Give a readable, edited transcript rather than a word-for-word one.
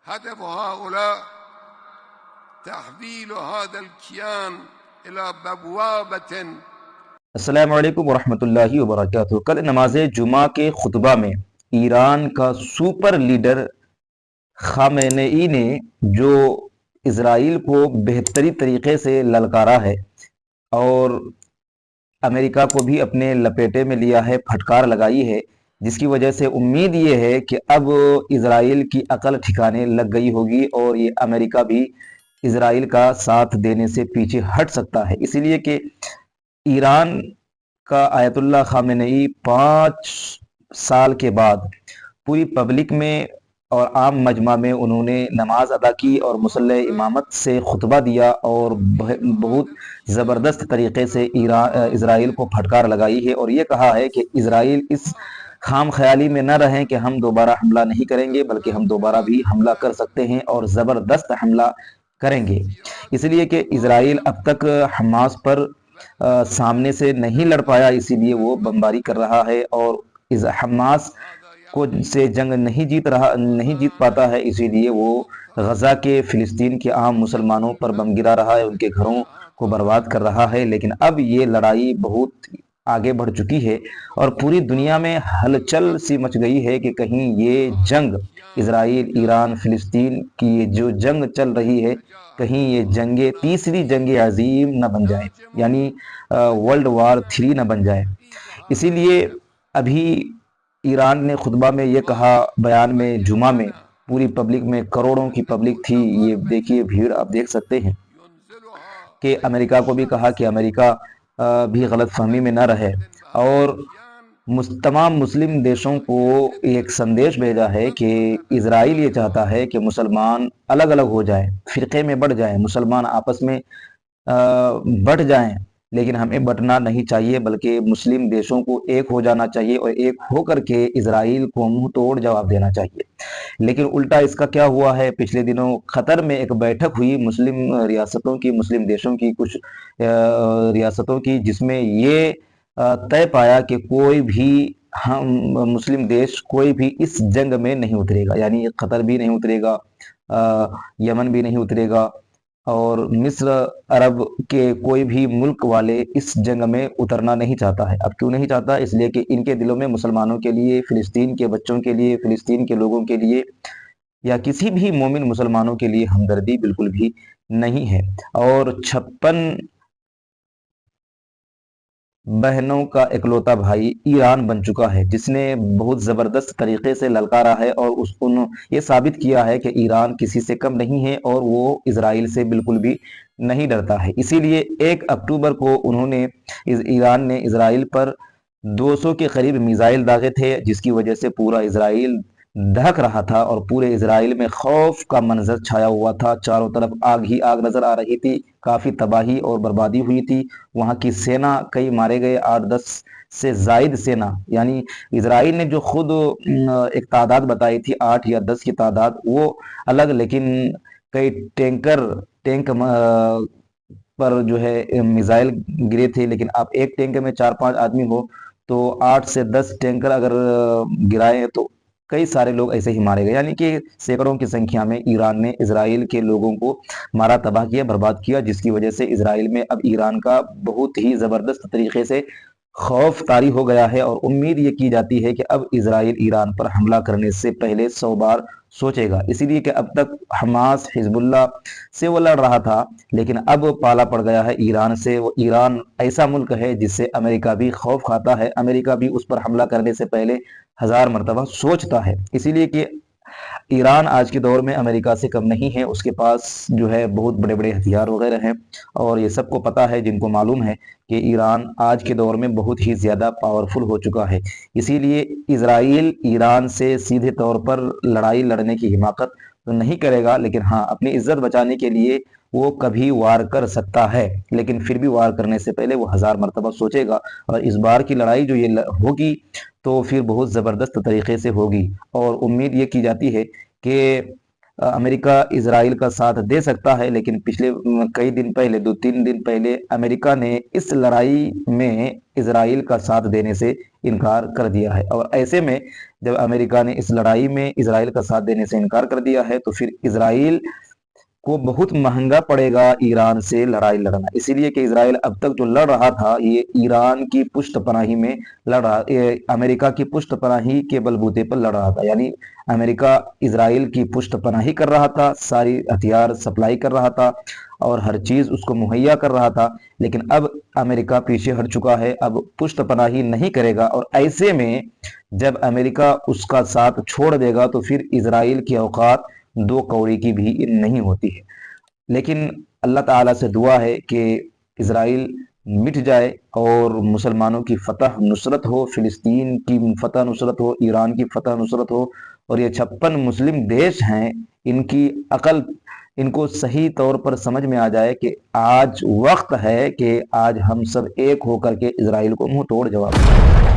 هدف هؤلاء تحويل هذا الكيان إلى بوابة. السلام علیکم ورحمۃ اللہ وبرکاتہ۔ کل نماز جمعہ کے خطبہ میں ایران کا سپر لیڈر خامنئی نے جو اسرائیل کو بہتری طریقے سے للکارا ہے اور امریکہ کو بھی اپنے لپیٹے میں لیا ہے، پھٹکار لگائی ہے، جس کی وجہ سے امید یہ ہے کہ اب اسرائیل کی عقل ٹھکانے لگ گئی ہوگی اور یہ امریکہ بھی اسرائیل کا ساتھ دینے سے پیچھے ہٹ سکتا ہے، اسی لیے کہ ایران کا آیت اللہ خامنئی 5 سال کے بعد پوری پبلک میں اور عام مجمع میں انہوں نے نماز ادا کی اور مصلی امامت سے خطبہ دیا اور بہت زبردست طریقے سے اسرائیل کو پھٹکار لگائی ہے اور یہ کہا ہے کہ اسرائیل اس خام خیالی میں نہ رہیں کہ ہم دوبارہ حملہ نہیں کریں گے، بلکہ ہم دوبارہ بھی حملہ کر سکتے ہیں اور زبردست حملہ کریں گے، اس لیے کہ اسرائیل اب تک حماس پر سامنے سے نہیں لڑ پایا، اسی لیے وہ بمباری کر رہا ہے اور حماس کو سے جنگ نہیں جیت پاتا ہے، اسی لیے وہ غزہ کے فلسطین کے عام مسلمانوں پر بم گرا رہا ہے، ان کے گھروں کو برباد کر رہا ہے۔ لیکن اب یہ لڑائی بہت آگے بڑھ چکی ہے اور پوری دنیا میں ہلچل سی مچ گئی ہے کہ کہیں یہ جنگ اسرائیل، ایران، فلسطین کی جو جنگ چل رہی ہے، کہیں یہ تیسری جنگ عظیم نہ بن جائے، یعنی ورلڈ وار 3 نہ بن جائے۔ اسی لیے ابھی ایران نے خطبہ میں یہ کہا، بیان میں جمعہ میں پوری پبلک میں کروڑوں کی پبلک تھی، یہ دیکھیے بھیڑ آپ دیکھ سکتے ہیں، کہ امریکہ کو بھی کہا کہ امریکہ بھی غلط فہمی میں نہ رہے اور تمام مسلم دیشوں کو ایک سندیش بھیجا ہے کہ اسرائیل یہ چاہتا ہے کہ مسلمان الگ الگ ہو جائیں، فرقے میں بٹ جائیں، مسلمان آپس میں بٹ جائیں، لیکن ہمیں بٹنا نہیں چاہیے بلکہ مسلم دیشوں کو ایک ہو جانا چاہیے اور ایک ہو کر کے اسرائیل کو منہ توڑ جواب دینا چاہیے۔ لیکن الٹا اس کا کیا ہوا ہے، پچھلے دنوں قطر میں ایک بیٹھک ہوئی مسلم ریاستوں کی، مسلم دیشوں کی، کچھ ریاستوں کی، جس میں یہ طے پایا کہ کوئی بھی مسلم دیش کوئی بھی اس جنگ میں نہیں اترے گا، یعنی قطر بھی نہیں اترے گا، یمن بھی نہیں اترے گا اور مصر عرب کے کوئی بھی ملک والے اس جنگ میں اترنا نہیں چاہتا ہے۔ اب کیوں نہیں چاہتا؟ اس لیے کہ ان کے دلوں میں مسلمانوں کے لیے، فلسطین کے بچوں کے لیے، فلسطین کے لوگوں کے لیے یا کسی بھی مومن مسلمانوں کے لیے ہمدردی بالکل بھی نہیں ہے، اور 56 بہنوں کا اکلوتا بھائی ایران بن چکا ہے، جس نے بہت زبردست طریقے سے للکارا ہے اور یہ ثابت کیا ہے کہ ایران کسی سے کم نہیں ہے اور وہ اسرائیل سے بالکل بھی نہیں ڈرتا ہے۔ اسی لیے 1 اکتوبر کو ایران نے اسرائیل پر 200 کے قریب میزائل داغے تھے، جس کی وجہ سے پورا اسرائیل دہک رہا تھا اور پورے اسرائیل میں خوف کا منظر چھایا ہوا تھا، چاروں طرف آگ ہی آگ نظر آ رہی تھی، کافی تباہی اور بربادی ہوئی تھی، وہاں کی سینا کئی مارے گئے، 8-10 سے زائد سینا، یعنی اسرائیل نے جو خود ایک تعداد بتائی تھی 8 یا 10 کی تعداد وہ الگ، لیکن کئی ٹینک پر جو ہے میزائل گرے تھے، لیکن آپ ایک ٹینک میں 4-5 آدمی ہو تو 8 سے 10 ٹینکر اگر گرائے تو کئی سارے لوگ ایسے ہی مارے گئے، یعنی کہ سینکڑوں کی سنکھیا میں ایران نے اسرائیل کے لوگوں کو مارا، تباہ کیا، برباد کیا، جس کی وجہ سے اسرائیل میں اب ایران کا بہت ہی زبردست طریقے سے خوف طاری ہو گیا ہے اور امید یہ کی جاتی ہے کہ اب اسرائیل ایران پر حملہ کرنے سے پہلے 100 بار سوچے گا، اسی لیے کہ اب تک حماس، حزب اللہ سے وہ لڑ رہا تھا، لیکن اب پالا پڑ گیا ہے ایران سے۔ وہ ایران ایسا ملک ہے جس سے امریکہ بھی خوف کھاتا ہے، امریکہ بھی اس پر حملہ کرنے سے پہلے 1000 مرتبہ سوچتا ہے، اسی لیے کہ ایران آج کے دور میں امریکہ سے کم نہیں ہے، اس کے پاس جو ہے بہت بڑے بڑے ہتھیار وغیرہ ہیں اور یہ سب کو پتہ ہے، جن کو معلوم ہے کہ ایران آج کے دور میں بہت ہی زیادہ پاورفل ہو چکا ہے، اسی لیے اسرائیل ایران سے سیدھے طور پر لڑائی لڑنے کی حماقت تو نہیں کرے گا، لیکن ہاں اپنی عزت بچانے کے لیے وہ کبھی وار کر سکتا ہے، لیکن پھر بھی وار کرنے سے پہلے وہ 1000 مرتبہ سوچے گا، اور اس بار کی لڑائی جو یہ ہوگی تو پھر بہت زبردست طریقے سے ہوگی، اور امید یہ کی جاتی ہے کہ امریکہ اسرائیل کا ساتھ دے سکتا ہے، لیکن پچھلے کئی دن پہلے 2-3 دن پہلے امریکہ نے اس لڑائی میں اسرائیل کا ساتھ دینے سے انکار کر دیا ہے، اور ایسے میں جب امریکہ نے اس لڑائی میں اسرائیل کا ساتھ دینے سے انکار کر دیا ہے تو پھر اسرائیل کو بہت مہنگا پڑے گا ایران سے لڑائی لڑنا، اسی لیے کہ اسرائیل اب تک جو لڑ رہا تھا یہ ایران کی پشت پناہی میں لڑ رہا، امریکہ کی پشت پناہی کے بلبوتے پر لڑ رہا تھا، یعنی امریکہ اسرائیل کی پشت پناہی کر رہا تھا، ساری ہتھیار سپلائی کر رہا تھا اور ہر چیز اس کو مہیا کر رہا تھا، لیکن اب امریکہ پیچھے ہٹ چکا ہے، اب پشت پناہی نہیں کرے گا، اور ایسے میں جب امریکہ اس کا ساتھ چھوڑ دے گا تو پھر اسرائیل کی اوقات 2 کوڑی کی بھی نہیں ہوتی ہے۔ لیکن اللہ تعالیٰ سے دعا ہے کہ اسرائیل مٹ جائے اور مسلمانوں کی فتح نصرت ہو، فلسطین کی فتح نصرت ہو، ایران کی فتح نصرت ہو، اور یہ 56 مسلم دیش ہیں ان کی عقل ان کو صحیح طور پر سمجھ میں آ جائے کہ آج وقت ہے کہ آج ہم سب ایک ہو کر کے اسرائیل کو منہ توڑ جواب دیں۔